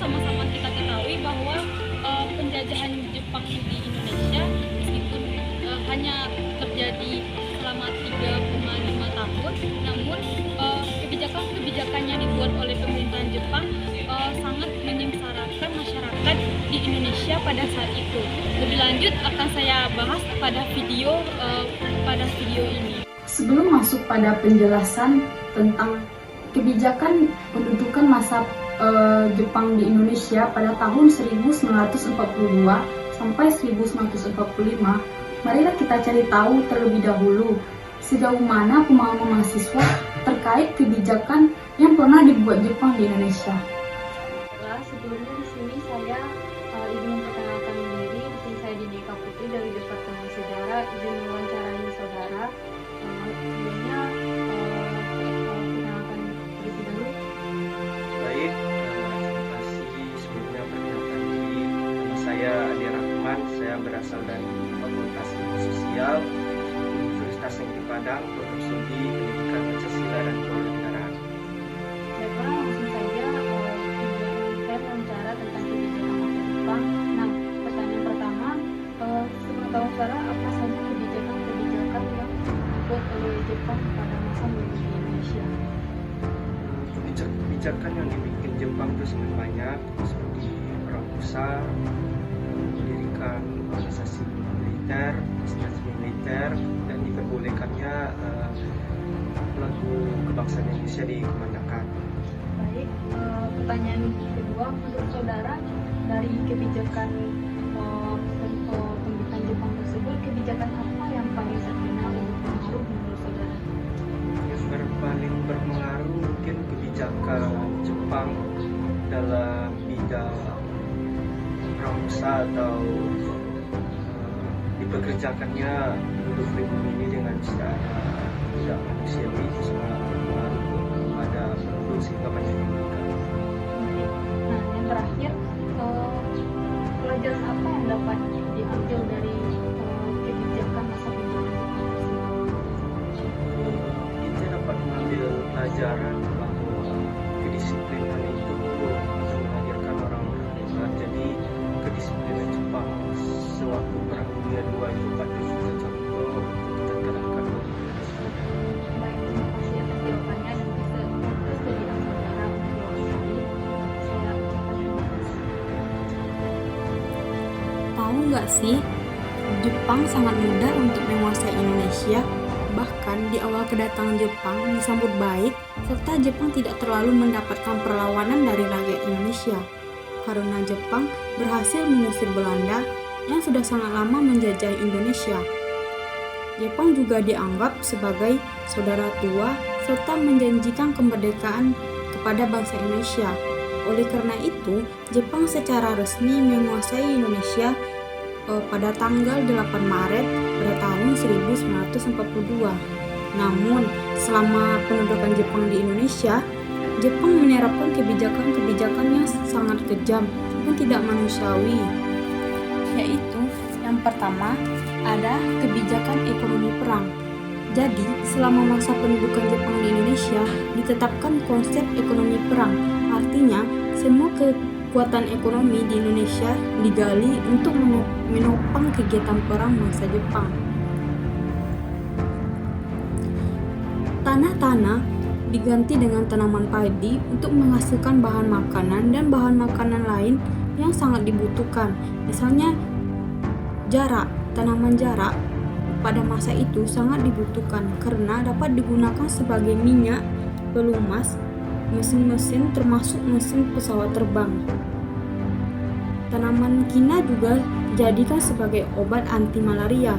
sama-sama kita ketahui bahwa penjajahan Jepang di Indonesia meskipun hanya terjadi selama 3,5 tahun, namun kebijakan-kebijakan yang dibuat oleh pemerintahan Jepang sangat menyengsarakan masyarakat di Indonesia pada saat itu. Lebih lanjut akan saya bahas pada video ini. Sebelum masuk pada penjelasan tentang kebijakan pendudukan masa Jepang di Indonesia pada tahun 1942 sampai 1945, marilah kita cari tahu terlebih dahulu sejauh mana pemahaman mahasiswa terkait kebijakan yang pernah dibuat Jepang di Indonesia. Sebelumnya di sini saya izin memperkenalkan diri. Di sini saya Dinika Putri dari Departemen Sejarah, izin mewawancarai saudara. Sebelumnya perkenalkan diri dulu. Baik, terima kasih sebelumnya perkenalkan diri. Nama saya Adi Rahman, saya berasal dari Fakultas Ilmu Sosial Universitas Negeri Padang, Program Studi Pendidikan Pancasila dan Kewarganegaraan. Baiklah, langsung saja saya wawancara tentang kebijakan masa Jepang. Nah, pertanyaan pertama, sepengetahuan saudara, apa saja kebijakan yang dibuat oleh Jepang pada masa menduduki Indonesia? Kebijakan yang dibikin Jepang itu sangat banyak, seperti perang besar, mendirikan organisasi militer, dan diperbolehkannya lagu kebangsaan Indonesia dikumandangkan. Baik, pertanyaan kedua, menurut saudara dari kebijakan pemerintahan Jepang tersebut, kebijakan apa yang paling terkenal dan berpengaruh menurut saudara? Yang paling berpengaruh mungkin kebijakan Jepang dalam bidang perang besar atau dipekerjakannya penduduk pribumi ini dengan secara tidak manusiawi, itu sangat berpengaruh pada penduduk sehingga banyak yang meninggal. Nah, yang terakhir, pelajaran apa yang dapat diambil dari kebijakan masa pemerintahan Jepang tersebut? Kita dapat mengambil pelajaran bahwa kedisiplinan itu akan menghadirkan orang-orang hebat. Jadi kedisiplinan Jepang sewaktu perang dunia II itu patut kita contoh untuk kita terapkan bagi kita. Baik, terima kasih atas jawabannya dan kesediaan saudara untuk diwawancari. Saya ucapkan terima kasih. Tahu nggak sih, Jepang sangat mudah untuk menguasai Indonesia. Bahkan di awal kedatangan Jepang disambut baik, serta Jepang tidak terlalu mendapatkan perlawanan dari rakyat Indonesia. Karena Jepang berhasil mengusir Belanda yang sudah sangat lama menjajah Indonesia. Jepang juga dianggap sebagai saudara tua serta menjanjikan kemerdekaan kepada bangsa Indonesia. Oleh karena itu, Jepang secara resmi menguasai Indonesia pada tanggal 8 Maret pada tahun 1942. Namun, selama pendudukan Jepang di Indonesia, Jepang menerapkan kebijakan-kebijakan yang sangat kejam dan tidak manusiawi, yaitu yang pertama ada kebijakan ekonomi perang. Jadi, selama masa pendudukan Jepang di Indonesia ditetapkan konsep ekonomi perang. Artinya, semua kekuatan ekonomi di Indonesia digali untuk menopang kegiatan perang bangsa Jepang. Tanah-tanah diganti dengan tanaman padi untuk menghasilkan bahan makanan dan bahan makanan lain yang sangat dibutuhkan. Misalnya jarak, tanaman jarak pada masa itu sangat dibutuhkan karena dapat digunakan sebagai minyak, pelumas, mesin-mesin termasuk mesin pesawat terbang. Tanaman kina juga dijadikan sebagai obat anti malaria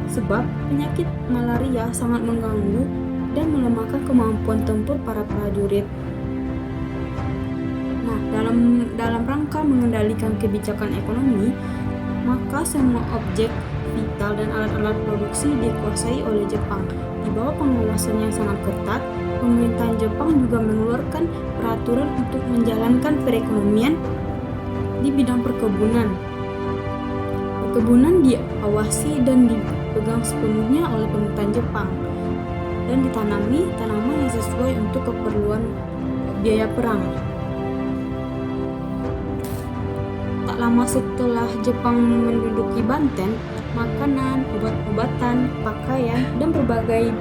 sebab penyakit malaria sangat mengganggu dan melemahkan kemampuan tempur para prajurit. Nah, dalam rangka mengendalikan kebijakan ekonomi, maka semua objek vital dan alat-alat produksi dikuasai oleh Jepang. Di bawah pengawasan yang sangat ketat, pemerintahan Jepang juga mengeluarkan peraturan untuk menjalankan perekonomian di bidang perkebunan. Perkebunan diawasi dan dipegang sepenuhnya oleh pemerintahan Jepang dan ditanami tanaman yang sesuai untuk keperluan biaya perang. Tak lama setelah Jepang menduduki Banten, makanan, obat-obatan, pakaian, dan berbagai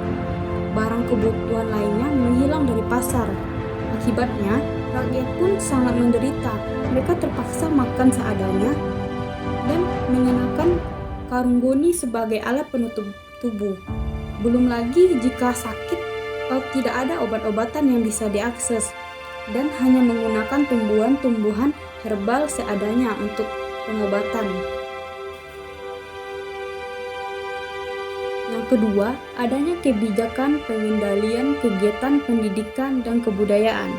barang kebutuhan lainnya menghilang dari pasar. Akibatnya, rakyat pun sangat menderita. Mereka terpaksa makan seadanya dan mengenakan karung goni sebagai alat penutup tubuh. Belum lagi jika sakit, tidak ada obat-obatan yang bisa diakses dan hanya menggunakan tumbuhan-tumbuhan herbal seadanya untuk pengobatan. Yang kedua, adanya kebijakan pengendalian kegiatan pendidikan dan kebudayaan.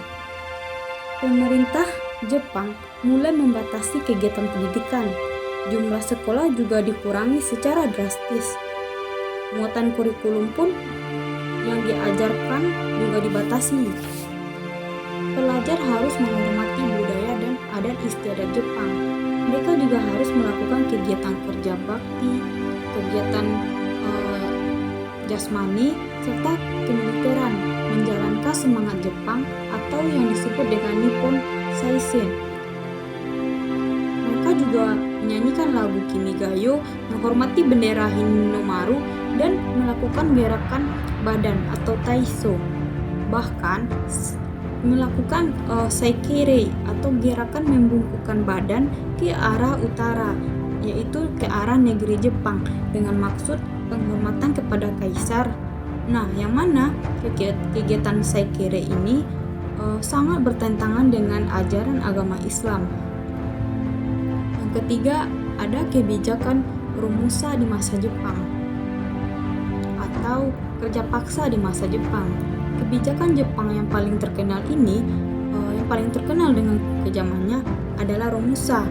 Pemerintah Jepang mulai membatasi kegiatan pendidikan. Jumlah sekolah juga dikurangi secara drastis. Muatan kurikulum pun yang diajarkan juga dibatasi. Pelajar harus menghormati budaya dan adat istiadat Jepang. Mereka juga harus melakukan kegiatan kerja bakti, kegiatan jasmani, serta kemiliteran, menjalankan semangat Jepang atau yang disebut dengan Nippon Saisen. Mereka juga menyanyikan lagu Kimigayo, menghormati bendera Hinomaru, dan melakukan gerakan badan atau Taiso. Bahkan melakukan Saikere atau gerakan membungkukkan badan ke arah utara, yaitu ke arah negeri Jepang dengan maksud penghormatan kepada kaisar. Nah, yang mana kegiatan Saikere ini sangat bertentangan dengan ajaran agama Islam. Yang ketiga, ada kebijakan Rumusa di masa Jepang atau kerja paksa di masa Jepang. Kebijakan Jepang yang paling terkenal ini, yang paling terkenal dengan kejamannya adalah Rumusa.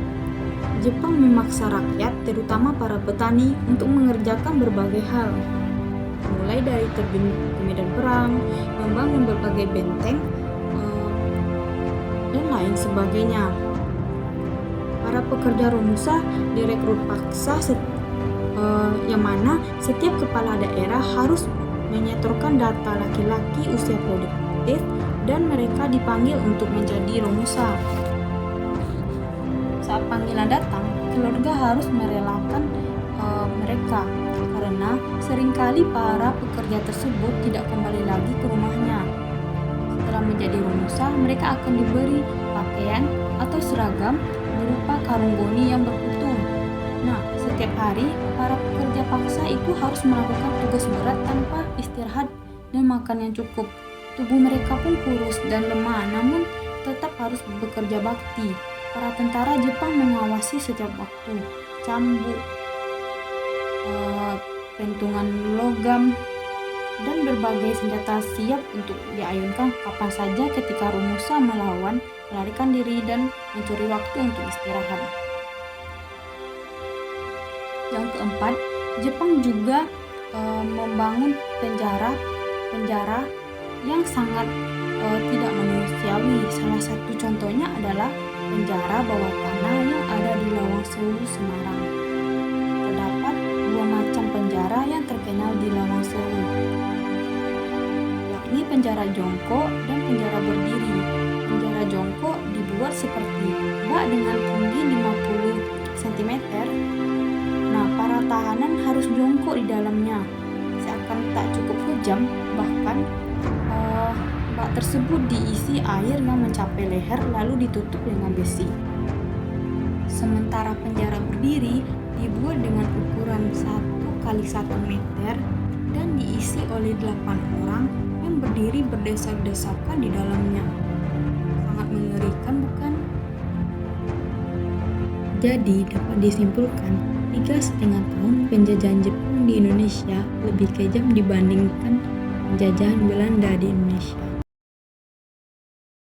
Jepang memaksa rakyat, terutama para petani, untuk mengerjakan berbagai hal, mulai dari terjun ke medan perang, membangun berbagai benteng, dan lain sebagainya. Para pekerja Rumusa direkrut paksa, yang mana setiap kepala daerah harus menyetorkan data laki-laki usia produktif dan mereka dipanggil untuk menjadi Romusa. Saat panggilan datang, keluarga harus merelakan mereka karena seringkali para pekerja tersebut tidak kembali lagi ke rumahnya. Setelah menjadi Romusa, mereka akan diberi pakaian atau seragam berupa karung goni yang berkutu. Nah, setiap hari para pekerja paksa itu harus melakukan tugas berat tanpa istirahat dan makan yang cukup. Tubuh mereka pun kurus dan lemah, namun tetap harus bekerja bakti. Para tentara Jepang mengawasi setiap waktu, cambuk, pentungan logam, dan berbagai senjata siap untuk diayunkan kapan saja ketika Romusa melawan, melarikan diri, dan mencuri waktu untuk istirahat. Yang keempat, Jepang juga membangun penjara yang sangat tidak manusiawi. Salah satu contohnya adalah penjara bawah tanah yang ada di Lawang Sewu, Semarang. Terdapat dua macam penjara yang terkenal di Lawang Sewu, yakni penjara jongkok dan penjara berdiri. Penjara jongkok dibuat seperti bak dengan tinggi 50 cm. Nah, para tahanan harus jongkok di dalamnya, seakan tak cukup kejam. Bahkan bak tersebut diisi air yang mencapai leher lalu ditutup dengan besi. Sementara penjara berdiri dibuat dengan ukuran 1x1 meter dan diisi oleh 8 orang yang berdiri berdesak-desakan di dalamnya. Sangat mengerikan, bukan? Jadi dapat disimpulkan 3,5 tahun penjajahan Jepang di Indonesia lebih kejam dibandingkan penjajahan Belanda di Indonesia.